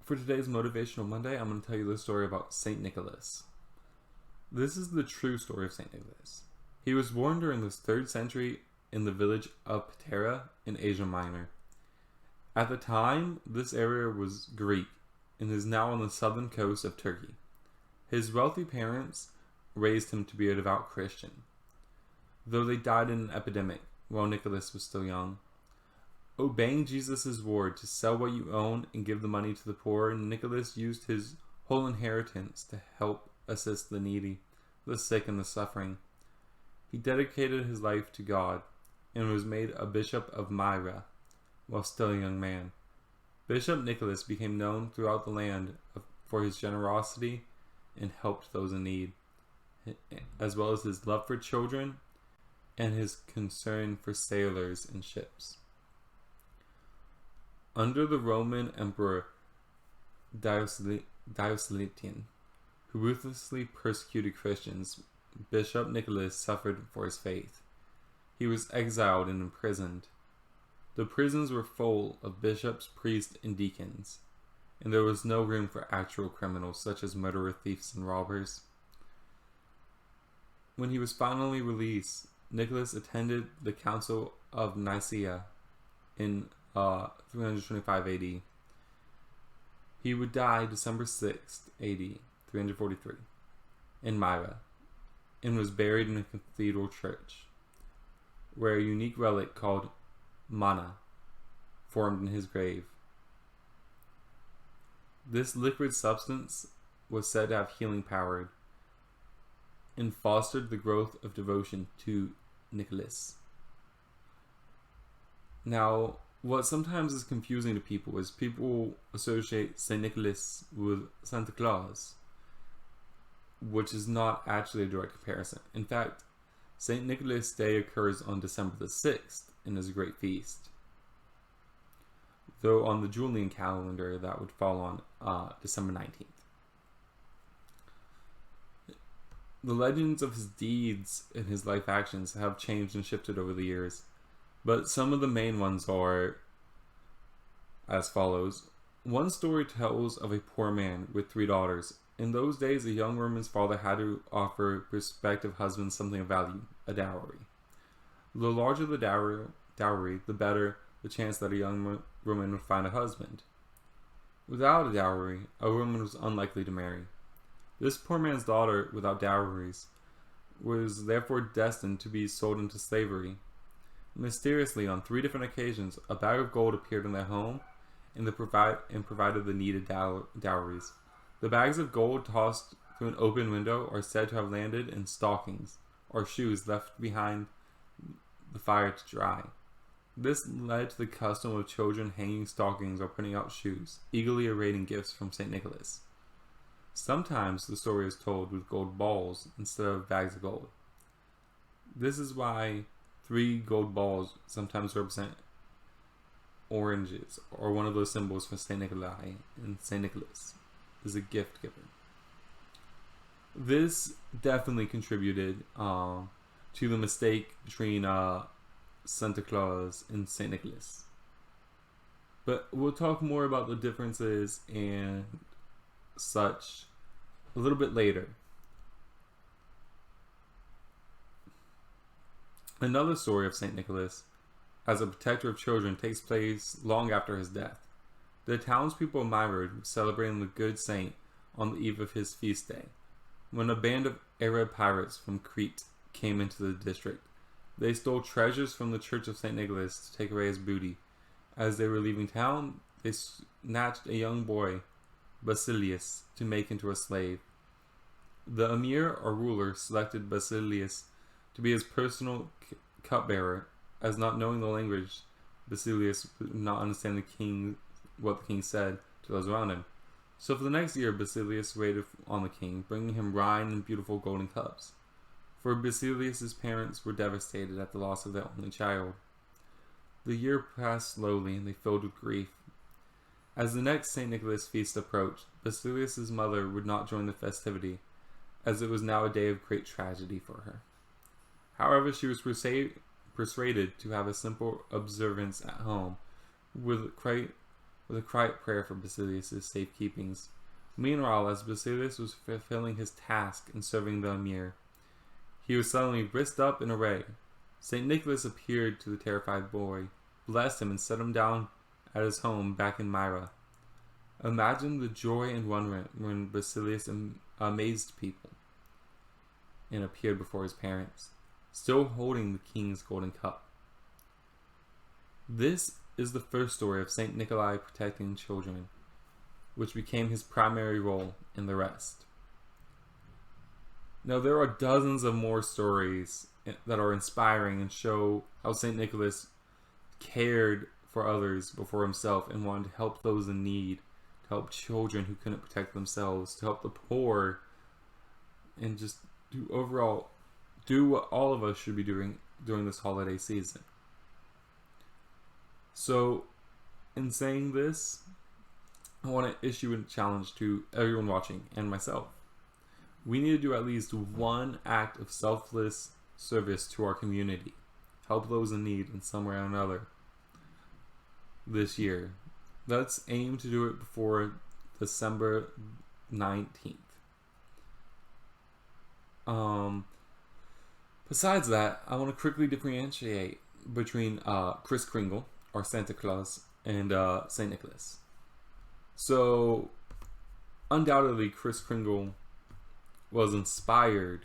For today's Motivational Monday, I'm going to tell you the story about St. Nicholas. This is the true story of St. Nicholas. He was born during the 3rd century in the village of Patera in Asia Minor. At the time, this area was Greek and is now on the southern coast of Turkey. His wealthy parents raised him to be a devout Christian, though they died in an epidemic while Nicholas was still young. Obeying Jesus' word to sell what you own and give the money to the poor, Nicholas used his whole inheritance to help assist the needy, the sick, and the suffering. He dedicated his life to God and was made a bishop of Myra while still a young man. Bishop Nicholas became known throughout the land for his generosity and helped those in need, as well as his love for children and his concern for sailors and ships. Under the Roman Emperor Diocletian, who ruthlessly persecuted Christians, Bishop Nicholas suffered for his faith. He was exiled and imprisoned. The prisons were full of bishops, priests, and deacons, and there was no room for actual criminals such as murderers, thieves, and robbers. When he was finally released, Nicholas attended the Council of Nicaea in 325 AD. He would die December 6th, AD 343, in Myra, and was buried in a cathedral church, where a unique relic called manna formed in his grave. This liquid substance was said to have healing power and fostered the growth of devotion to Nicholas. Now, what sometimes is confusing to people is people associate St. Nicholas with Santa Claus, which is not actually a direct comparison. In fact, St. Nicholas Day occurs on December the 6th and is a great feast, though on the Julian calendar that would fall on December 19th. The legends of his deeds and his life actions have changed and shifted over the years, but some of the main ones are as follows. One story tells of a poor man with 3 daughters. In those days, a young woman's father had to offer prospective husbands something of value, a dowry. The larger the dowry, the better the chance that a young woman would find a husband. Without a dowry, a woman was unlikely to marry. This poor man's daughter, without dowries, was therefore destined to be sold into slavery. Mysteriously, on 3 different occasions, a bag of gold appeared in their home and provided the needed dowries. The bags of gold tossed through an open window are said to have landed in stockings or shoes left behind the fire to dry. This led to the custom of children hanging stockings or putting out shoes, eagerly awaiting gifts from St. Nicholas. Sometimes the story is told with gold balls instead of bags of gold. This is why 3 gold balls sometimes represent oranges, or one of those symbols for St. Nikolai, and St. Nicholas is a gift giver. This definitely contributed to the mistake between Santa Claus and St. Nicholas. But we'll talk more about the differences and such a little bit later. Another story of St. Nicholas as a protector of children takes place long after his death. The townspeople of Myra were celebrating the good saint on the eve of his feast day, when a band of Arab pirates from Crete came into the district. They stole treasures from the church of St. Nicholas to take away as booty. As they were leaving town, they snatched a young boy, Basilius, to make into a slave. The emir or ruler selected Basilius to be his personal cupbearer, as not knowing the language, Basilius would not understand what the king said to those around him. So for the next year, Basilius waited on the king, bringing him wine and beautiful golden cups. For Basilius' parents were devastated at the loss of their only child. The year passed slowly, and they filled with grief. As the next St. Nicholas feast approached, Basilius' mother would not join the festivity, as it was now a day of great tragedy for her. However, she was persuaded to have a simple observance at home, with with a quiet prayer for Basilius' safekeepings. Meanwhile, as Basilius was fulfilling his task in serving the emir, he was suddenly risked up in array. St. Nicholas appeared to the terrified boy, blessed him, and set him down at his home back in Myra. Imagine the joy and wonderment when Basilius amazed people and appeared before his parents, still holding the king's golden cup. This is the first story of St. Nikolai protecting children, which became his primary role in the rest. Now, there are dozens of more stories that are inspiring and show how St. Nicholas cared for others before himself and wanted to help those in need, to help children who couldn't protect themselves, to help the poor, and just do what all of us should be doing during this holiday season. So, in saying this, I want to issue a challenge to everyone watching and myself. We need to do at least one act of selfless service to our community. Help those in need in some way or another this year. Let's aim to do it before December 19th. Besides that, I want to quickly differentiate between Kris Kringle, or Santa Claus, and St. Nicholas. So, undoubtedly, Kris Kringle was inspired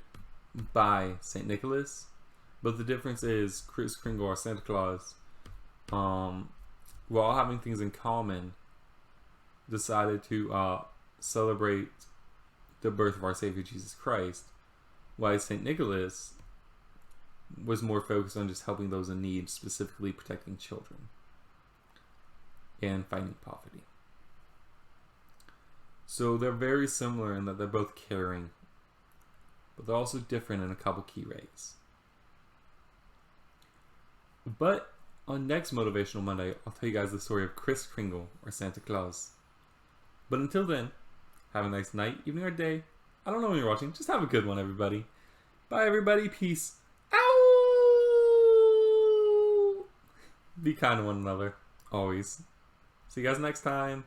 by St. Nicholas, but the difference is Kris Kringle, or Santa Claus, while having things in common, decided to celebrate the birth of our Savior Jesus Christ, while St. Nicholas was more focused on just helping those in need, specifically protecting children and fighting poverty. So they're very similar in that they're both caring, but they're also different in a couple key ways. But on next Motivational Monday, I'll tell you guys the story of Kris Kringle, or Santa Claus. But until then, have a nice night, evening, or day. I don't know when you're watching. Just have a good one, everybody. Bye, everybody. Peace. Ow! Be kind to one another. Always. See you guys next time.